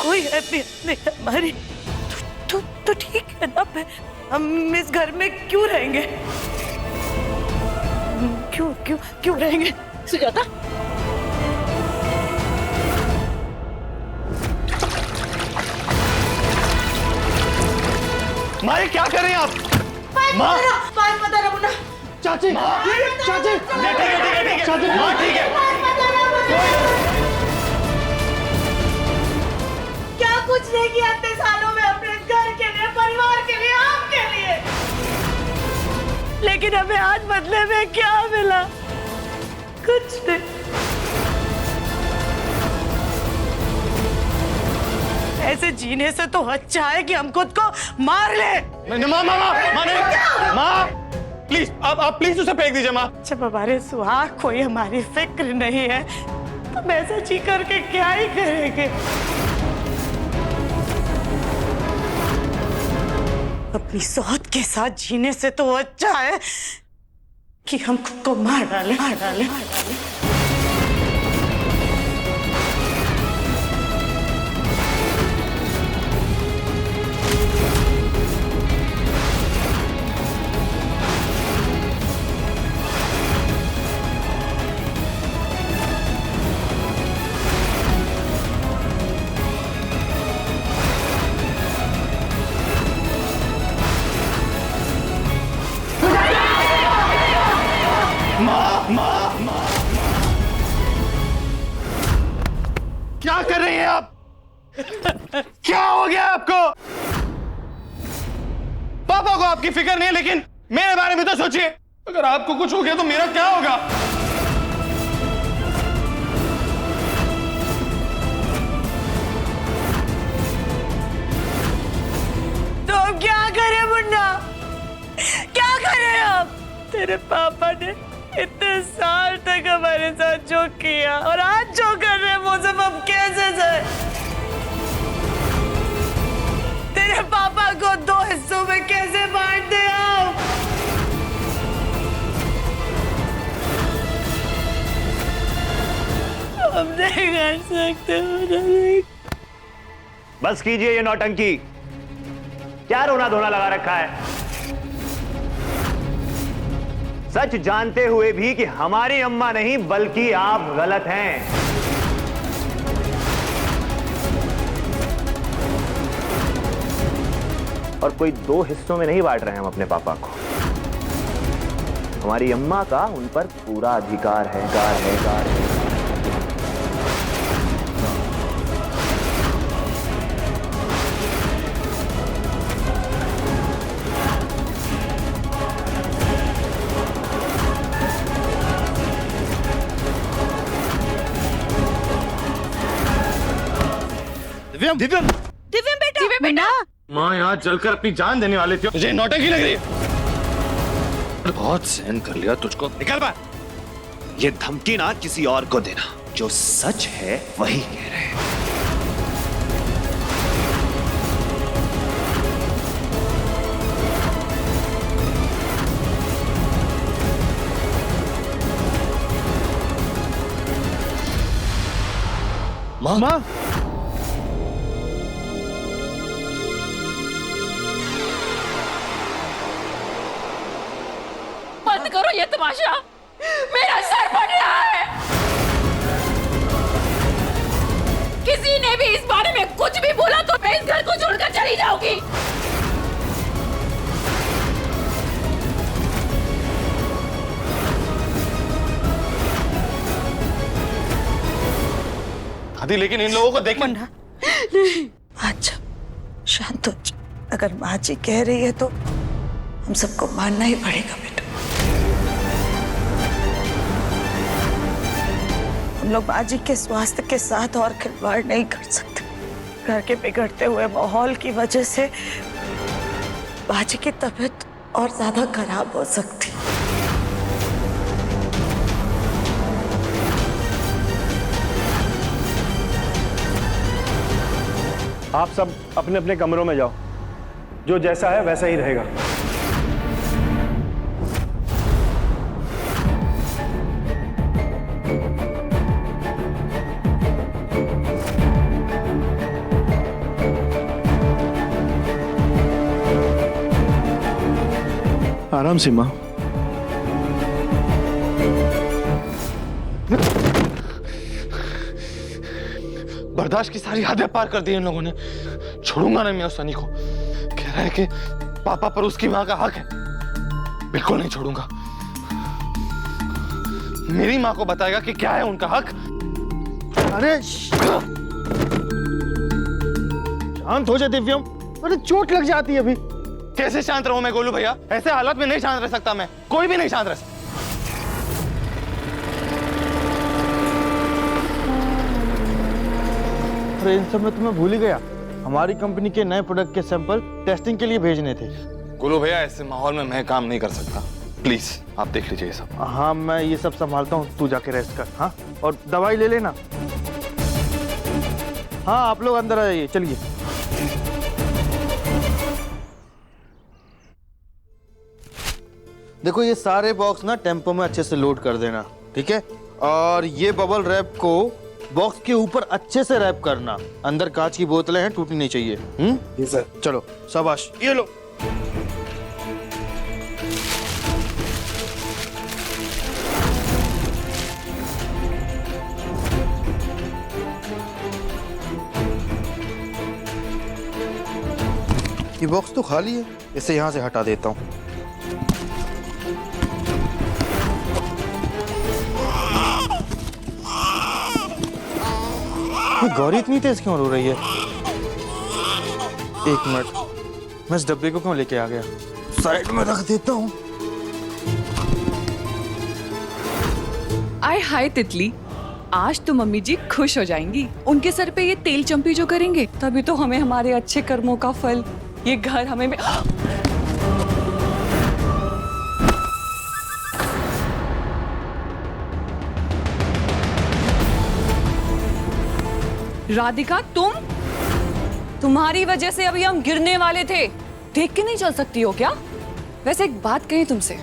कोई अहमियत नहीं हमारी। तो ठीक है ना, हम इस घर में क्यों रहेंगे? क्यों क्यों क्यों रहेंगे? सुजाता, माँ ये क्या कर रहे हैं आप? माँ पता ना मुन्ना। चाची, चाची, ठीक है, चाची, माँ ठीक है। क्या कुछ नहीं किया इतने सालों में अपने घर के लिए, परिवार के लिए, आपके लिए। लेकिन हमें आज बदले में क्या मिला? कुछ नहीं। ऐसे जीने से तो अच्छा है कि हम खुद को मार ले। माँ प्लीज, आप प्लीज उसे फेंक दीजिए माँ। जब हमारे सुहाग कोई हमारी फिक्र नहीं है तो ऐसा जी करके क्या ही करेंगे? अपनी सोच के साथ जीने से तो अच्छा है कि हम खुद को मार डालें। क्या कर रही हैं आप? क्या हो गया आपको? पापा को आपकी फिक्र नहीं है, लेकिन मेरे बारे में तो सोचिए। अगर आपको कुछ हो गया तो मेरा क्या होगा? तो अब क्या करें मुन्ना? क्या करें अब? तेरे पापा ने इतने साल तक हमारे साथ जो किया और आज जो कर रहे हैं वो सब अब कैसे जाए? तेरे पापा को 2 हिस्सों में कैसे बांट दे आप? हम नहीं कर सकते। बस कीजिए ये नौटंकी। क्या रोना धोना लगा रखा है? सच जानते हुए भी कि हमारी अम्मा नहीं बल्कि आप गलत हैं। और कोई 2 हिस्सों में नहीं बांट रहे हैं हम अपने पापा को। हमारी अम्मा का उन पर पूरा अधिकार है। दिव्यम, दिव्यम बेटा, माँ यहाँ जलकर अपनी जान देने वाले थे। मुझे नौटंकी लग रही है। बहुत सहन कर लिया तुझको। निकल बाहर। ये धमकी ना किसी और को देना। जो सच है वही कह रहे हैं। माँ बंद करो ये तमाशा, मेरा सर फट रहा है। किसी ने भी इस बारे में कुछ भी बोला तो मैं इस घर को छोड़कर चली जाऊंगी। दादी, लेकिन इन लोगों को देख। मुन्ना, नहीं, अच्छा शांत हो जा। अगर माँ जी कह रही है तो हम सबको मानना ही पड़ेगा बेटा। हम लोग माँ जी के स्वास्थ्य के साथ और खिलवाड़ नहीं कर सकते। घर के बिगड़ते हुए माहौल की वजह से माँ जी की तबीयत और ज्यादा खराब हो सकती। आप सब अपने अपने कमरों में जाओ। जो जैसा है वैसा ही रहेगा। आराम से माँ। बर्दाश्त की सारी हदें पार कर दी इन लोगों ने। छोड़ूंगा नहीं मैं उस सनी को। कह रहा है कि पापा पर उसकी मां का हक है। बिल्कुल नहीं छोड़ूंगा। मेरी मां को बताएगा कि क्या है उनका हक। अरे शांत हो जा दिव्यम, अरे चोट लग जाती है अभी। कैसे शांत रहूं मैं गोलू भैया? ऐसे हालात में नहीं शांत रह सकता मैं। कोई भी नहीं शांत रह सकता। अरे इन सब में तुम्हें भूल ही गया, हमारी कंपनी के नए प्रोडक्ट के सैंपल टेस्टिंग के लिए भेजने थे। गोलू भैया ऐसे माहौल में मैं काम नहीं कर सकता। प्लीज आप देख लीजिए ये सब। हाँ मैं ये सब संभालता हूँ, तू जाके रेस्ट कर। हाँ और दवाई ले लेना। हाँ आप लोग अंदर आ जाइए, चलिए। देखो ये सारे बॉक्स ना टेम्पो में अच्छे से लोड कर देना, ठीक है? और ये बबल रैप को बॉक्स के ऊपर अच्छे से रैप करना। अंदर कांच की बोतलें हैं, टूटनी नहीं चाहिए। जी सर। चलो शाबाश, ये लो। ये बॉक्स तो खाली है, इसे यहाँ से हटा देता हूँ। गौरी इतनी तेज क्यों रो रही है? एक मिनट, मैं इस डब्बे को क्यों लेके आ गया? साइड में रख देता हूँ। आय हाय तितली, आज तो मम्मी जी खुश हो जाएंगी। उनके सर पे ये तेल चंपी जो करेंगे, तभी तो हमें हमारे अच्छे कर्मों का फल, ये घर हमें राधिका तुम्हारी वजह से अभी हम गिरने वाले थे। देख के नहीं चल सकती हो क्या? वैसे एक बात कही तुमसे,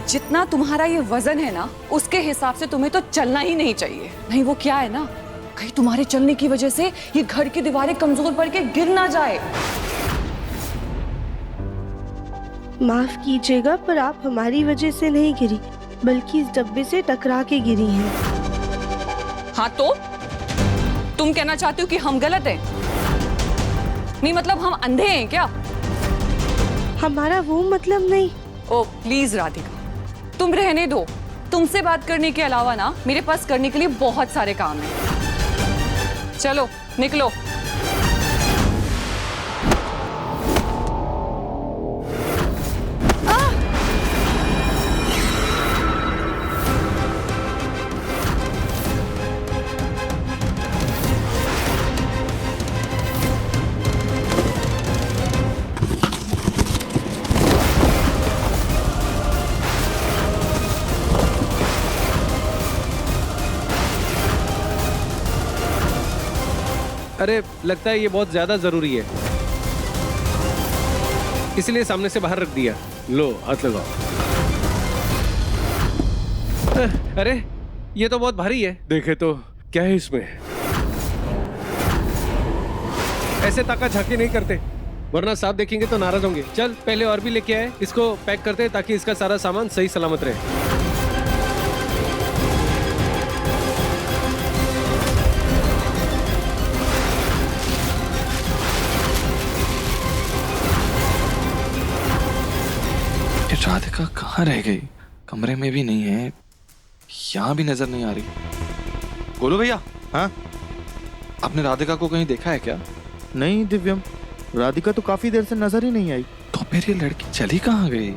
जितना तुम्हारा ये वजन है ना, उसके हिसाब से तुम्हें तो चलना ही नहीं चाहिए। नहीं वो क्या है ना, कहीं तुम्हारे चलने की वजह से ये घर की दीवारें कमजोर पड़ के गिर ना जाए। माफ कीजिएगा पर आप हमारी वजह से नहीं गिरी, बल्कि इस डब्बे से टकरा के गिरी हैं। हाँ तो तुम कहना चाहती हो कि हम गलत हैं? नहीं मतलब हम अंधे हैं क्या? हमारा वो मतलब नहीं। ओ प्लीज राधिका, तुम रहने दो। तुमसे बात करने के अलावा ना मेरे पास करने के लिए बहुत सारे काम हैं। चलो निकलो। अरे लगता है ये बहुत ज्यादा जरूरी है, इसलिए सामने से बाहर रख दिया। लो हाथ लगाओ। अरे ये तो बहुत भारी है। देखे तो क्या है इसमें? ऐसे ताका झांकी नहीं करते, वरना साफ देखेंगे तो नाराज होंगे। चल पहले और भी लेके आए, इसको पैक करते हैं ताकि इसका सारा सामान सही सलामत रहे। राधिका कहाँ रह गई? कमरे में भी नहीं है, यहाँ भी नजर नहीं आ रही। गोलू भैया, हाँ आपने राधिका को कहीं देखा है क्या? नहीं दिव्यम, राधिका तो काफी देर से नजर ही नहीं आई। तो फिर ये लड़की चली कहाँ गई?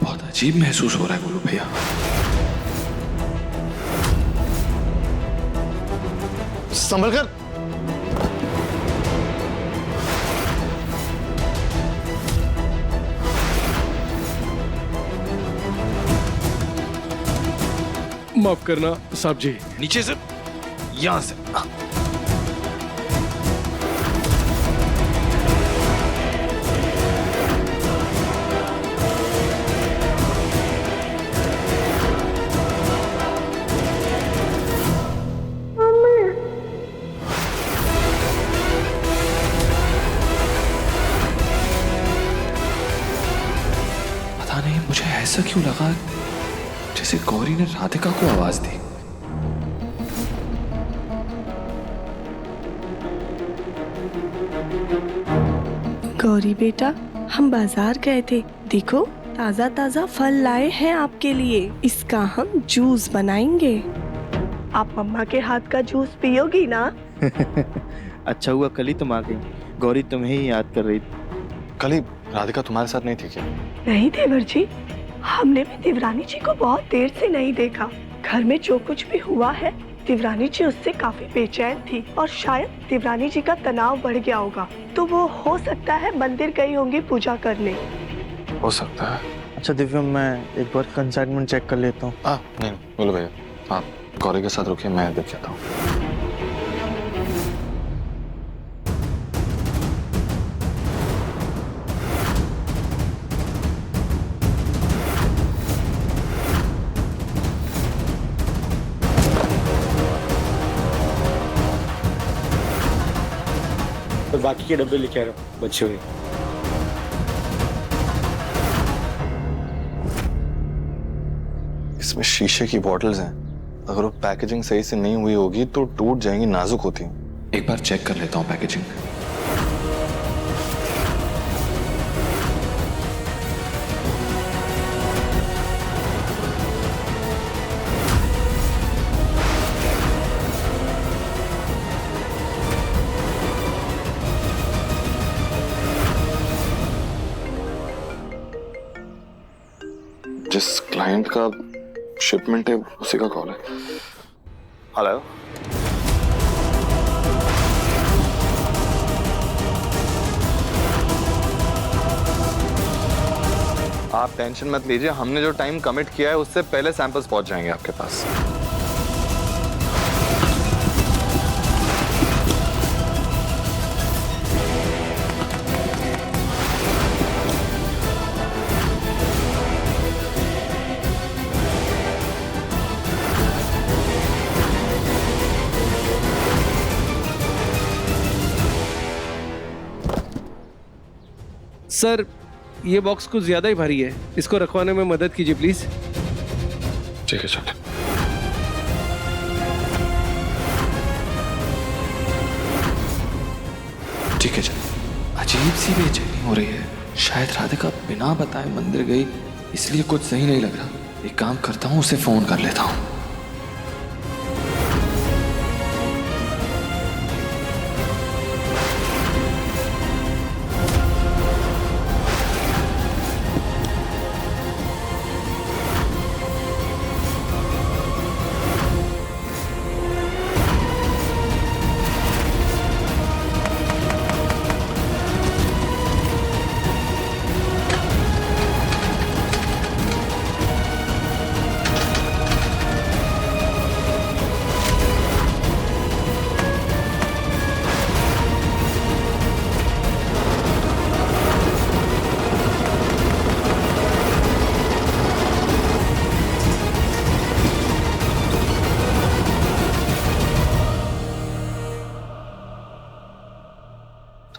बहुत अजीब महसूस हो रहा है गोलू भैया। संभल कर। माफ करना साहब जी। नीचे से, यहां से। ऐसा क्यों लगा जैसे गौरी ने राधिका को आवाज दी? गौरी बेटा, हम बाजार गए थे, देखो ताजा ताजा फल लाए हैं आपके लिए। इसका हम जूस बनाएंगे। आप मम्मा के हाथ का जूस पियोगी ना? अच्छा हुआ कल ही तुम आ गई। गौरी तुम्हें ही याद कर रही थी। कल ही राधिका तुम्हारे साथ नहीं थी क्या? नहीं देवर जी, हमने भी देवरानी जी को बहुत देर से नहीं देखा। घर में जो कुछ भी हुआ है, देवरानी जी उससे काफी बेचैन थी और शायद देवरानी जी का तनाव बढ़ गया होगा, तो वो हो सकता है मंदिर गई होंगी पूजा करने। हो सकता है। अच्छा दिव्या, मैं एक बार कंसाइनमेंट चेक कर लेता हूँ। नहीं बोलो भैया, आप गौरी के साथ रुकिए, मैं देख लेता हूँ। तो बाकी के डब्बे लेके आ रहा हूँ बच्चों के। इसमें शीशे की बॉटल्स हैं, अगर वो पैकेजिंग सही से नहीं हुई होगी तो टूट जाएंगी, नाजुक होती हैं। एक बार चेक कर लेता हूँ पैकेजिंग। जिस क्लाइंट का शिपमेंट है उसी का कॉल है। हेलो, आप टेंशन मत लीजिए, हमने जो टाइम कमिट किया है उससे पहले सैंपल्स पहुंच जाएंगे आपके पास। सर, ये बॉक्स कुछ ज्यादा ही भारी है, इसको रखवाने में मदद कीजिए प्लीज। ठीक है चल। ठीक है चल। अजीब सी बेचैनी हो रही है, शायद राधिका बिना बताए मंदिर गई, इसलिए कुछ सही नहीं लग रहा। एक काम करता हूँ, उसे फोन कर लेता हूँ।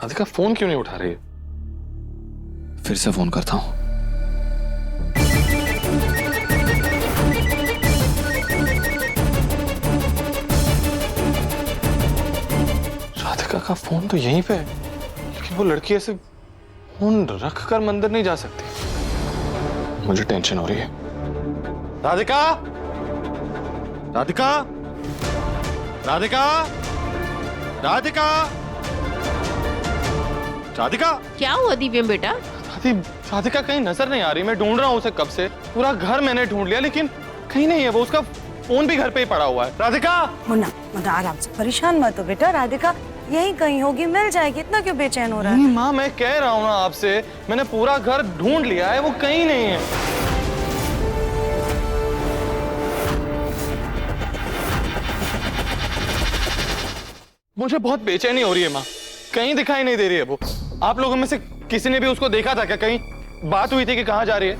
राधिका फोन क्यों नहीं उठा रही है? फिर से फोन करता हूँ। राधिका का फोन तो यहीं पे है, लेकिन वो लड़की ऐसे फोन रख कर मंदिर नहीं जा सकती। मुझे टेंशन हो रही है। राधिका, राधिका, राधिका, राधिका, राधिका। क्या हुआ दिव्यम बेटा? राधिका कहीं नजर नहीं आ रही, मैं ढूंढ रहा हूँ उसे कब से। पूरा घर मैंने ढूंढ लिया लेकिन कहीं नहीं है वो। उसका फोन भी घर पे ही पड़ा हुआ है। राधिका, मुन्ना आराम से, परेशान मत हो बेटा। राधिका यहीं कहीं होगी, मिल जाएगी, इतना क्यों बेचैन हो रहा है? माँ मैं कह रहा हूँ ना आपसे, मैंने पूरा घर ढूंढ लिया है, वो कहीं नहीं है। मुझे बहुत बेचैनी हो रही है माँ, कहीं दिखाई नहीं दे रही है वो। आप लोगों में से किसी ने भी उसको देखा था क्या? कहीं बात हुई थी कि कहाँ जा रही है?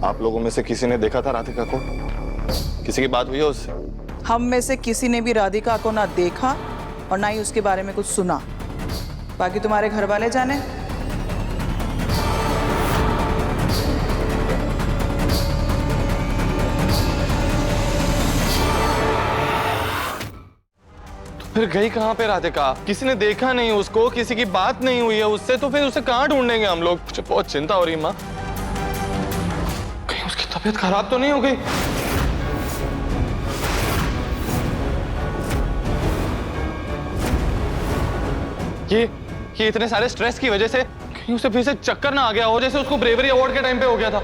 आप लोगों में से किसी ने देखा था राधिका को? किसी की बात हुई है उससे? हम में से किसी ने भी राधिका को ना देखा और ना ही उसके बारे में कुछ सुना। बाकी तुम्हारे घर वाले जाने। फिर गई कहाँ पे राधिका? किसी ने देखा नहीं उसको, किसी की बात नहीं हुई है उससे, तो फिर उसे कहाँ ढूंढेंगे हम लोग? मुझे बहुत चिंता हो रही है माँ, कहीं उसकी तबीयत खराब तो नहीं हो गई? ये इतने सारे स्ट्रेस की वजह से कहीं उसे फिर से चक्कर ना आ गया हो, जैसे उसको ब्रेवरी अवार्ड के टाइम पे हो गया था।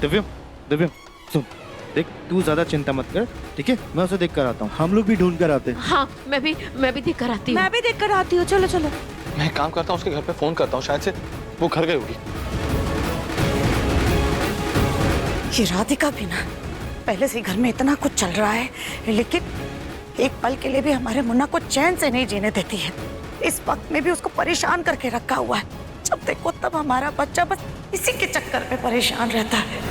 दिव्यम, दिव्यम सुन, देख तू ज्यादा चिंता मत कर, ठीक है? मैं उसे देख कर आता हूँ। हम लोग भी ढूंढ कर आते हैं। हाँ मैं भी देख कर आती हूँ। मैं भी देख कर आती हूँ, चलो चलो। मैं एक काम करता हूँ, उसके घर पे फोन करता हूँ, शायद से वो घर गई होगी। ये राधिका भी ना, पहले से घर में इतना कुछ चल रहा है, लेकिन एक पल के लिए भी हमारे मुन्ना को चैन से नहीं जीने देती है। इस वक्त में भी उसको परेशान करके रखा हुआ है। जब देखो तब हमारा बच्चा बस इसी के चक्कर में परेशान रहता है।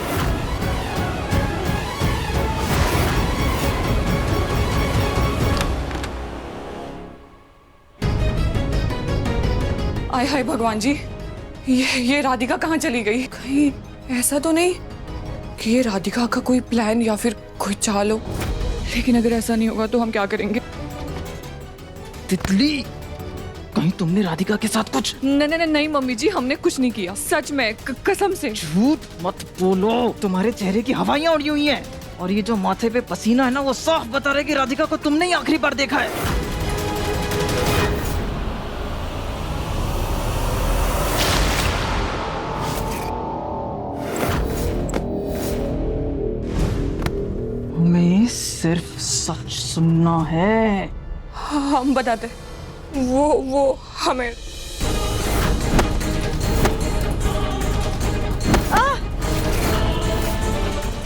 आय हाय भगवान जी, ये राधिका कहाँ चली गई? कहीं ऐसा तो नहीं कि ये राधिका का कोई प्लान या फिर कोई चाल हो? लेकिन अगर ऐसा नहीं होगा तो हम क्या करेंगे? तितली, कहीं तुमने राधिका के साथ कुछ? नहीं मम्मी जी, हमने कुछ नहीं किया, सच में कसम से। झूठ मत बोलो, तुम्हारे चेहरे की हवाइयां उड़ी हुई हैं, और ये जो माथे पे पसीना है ना, वो साफ बता रहा है कि राधिका को तुमने ही आखिरी बार देखा है। हमें सिर्फ सच सुनना है। हम बताते, वो हमें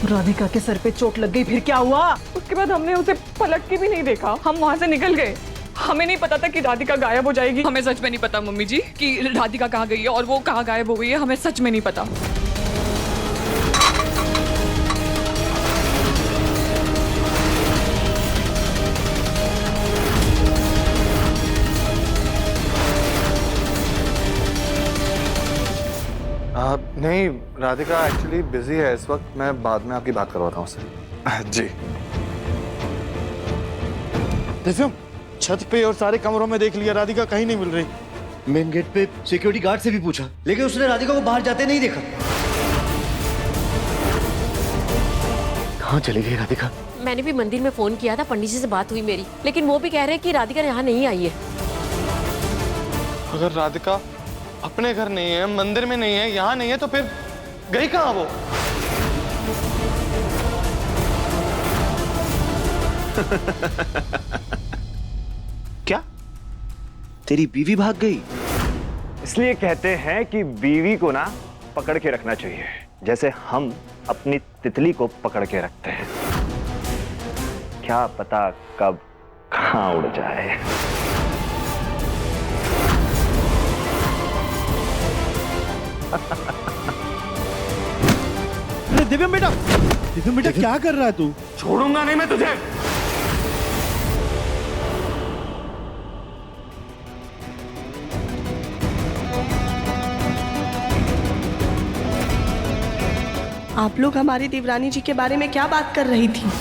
राधिका के सर पे चोट लग गई, फिर क्या हुआ? उसके बाद हमने उसे पलट के भी नहीं देखा, हम वहां से निकल गए। हमें नहीं पता था कि राधिका गायब हो जाएगी। हमें सच में नहीं पता मम्मी जी कि राधिका कहाँ गई है और वो कहाँ गायब हो गई है, हमें सच में नहीं पता। नहीं, राधिका एक्चुअली बिजी है इस वक्त, मैं बाद में आपकी बात करवाता हूँ उससे। जी। दिव्यम, छत पे और सारे कमरों में देख लिया, राधिका कहीं नहीं मिल रही। मेन गेट पे सिक्योरिटी गार्ड से भी पूछा, लेकिन उसने राधिका को बाहर जाते नहीं देखा। कहाँ चली गई राधिका? मैंने भी मंदिर में फोन किया था, पंडित जी से बात हुई मेरी, लेकिन वो भी कह रहे हैं कि राधिका यहाँ नहीं आई है। अगर राधिका अपने घर नहीं है, मंदिर में नहीं है, यहाँ नहीं है, तो फिर गई कहाँ वो? क्या तेरी बीवी भाग गई? इसलिए कहते हैं कि बीवी को ना पकड़ के रखना चाहिए, जैसे हम अपनी तितली को पकड़ के रखते हैं। क्या पता कब कहाँ उड़ जाए। अरे दिव्यम बेटा क्या कर रहा है तू? छोड़ूंगा नहीं मैं तुझे। आप लोग हमारी देवरानी जी के बारे में क्या बात कर रही थी?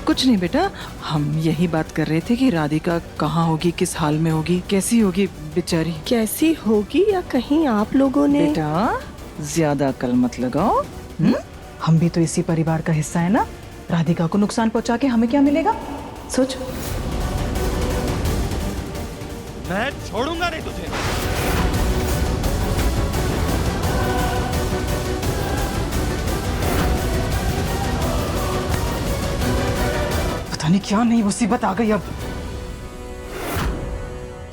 कुछ नहीं बेटा, हम यही बात कर रहे थे कि राधिका कहाँ होगी, किस हाल में होगी, कैसी होगी बेचारी। कैसी होगी या कहीं आप लोगों ने? बेटा ज्यादा अकल मत लगाओ। हम भी तो इसी परिवार का हिस्सा है ना। राधिका को नुकसान पहुंचा के हमें क्या मिलेगा? सोच। मैं छोड़ूंगा नहीं तुझे। पता नहीं क्या नहीं मुसीबत आ गई अब।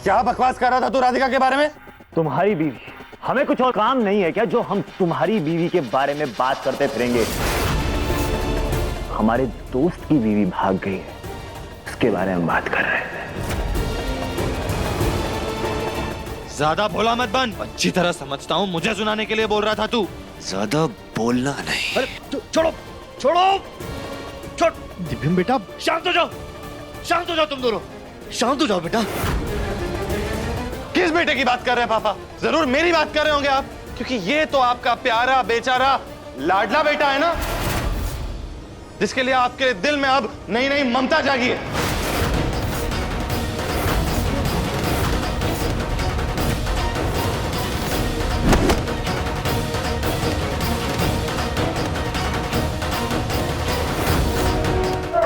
क्या बकवास कर रहा था तू राधिका के बारे में? तुम्हारी बीवी, हमें कुछ और काम नहीं है क्या जो हम तुम्हारी बीवी के बारे में बात करते फिरेंगे? हमारे दोस्त की बीवी भाग गई है, इसके बारे में बात कर रहे थे। ज्यादा भोला मत बन, अच्छी तरह समझता हूँ मुझे सुनाने के लिए बोल रहा था तू। ज्यादा बोलना नहीं। अरे छोड़ो छोड़ो छोड़। दिव्यम बेटा शांत हो जाओ, शांत हो जाओ, तुम दोनों शांत हो जाओ बेटा। किस बेटे की बात कर रहे हैं पापा? जरूर मेरी बात कर रहे होंगे आप, क्योंकि ये तो आपका प्यारा बेचारा लाडला बेटा है ना, जिसके लिए आपके दिल में अब नई नई ममता जागी है।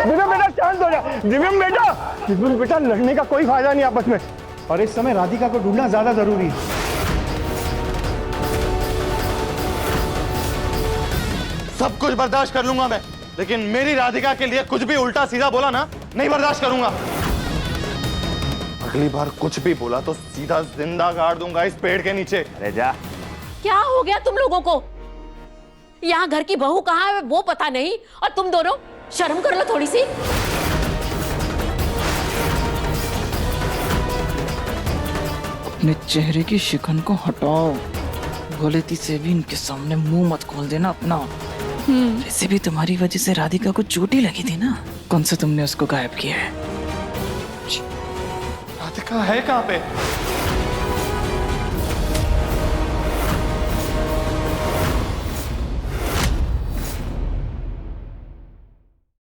दिव्यम बेटा शांत हो जा। दिव्यम बेटा लड़ने का कोई फायदा नहीं आपस में, और इस समय राधिका को ढूंढना ज्यादा जरूरी है। सब कुछ बर्दाश्त कर लूंगा मैं, लेकिन मेरी राधिका के लिए कुछ भी उल्टा सीधा बोला ना, नहीं बर्दाश्त करूंगा। अगली बार कुछ भी बोला तो सीधा जिंदा गाड़ दूंगा इस पेड़ के नीचे। अरे जा। क्या हो गया तुम लोगों को? यहाँ घर की बहू कहाँ है वो पता नहीं, और तुम दोनों शर्म कर लो थोड़ी सी। अपने चेहरे की शिकन को हटाओ। गलती से भी इनके सामने मुंह मत खोल देना अपना। वैसे भी तुम्हारी वजह से राधिका को चोट ही लगी थी ना, कौन सा तुमने उसको गायब किया है? राधिका है कहाँ पे?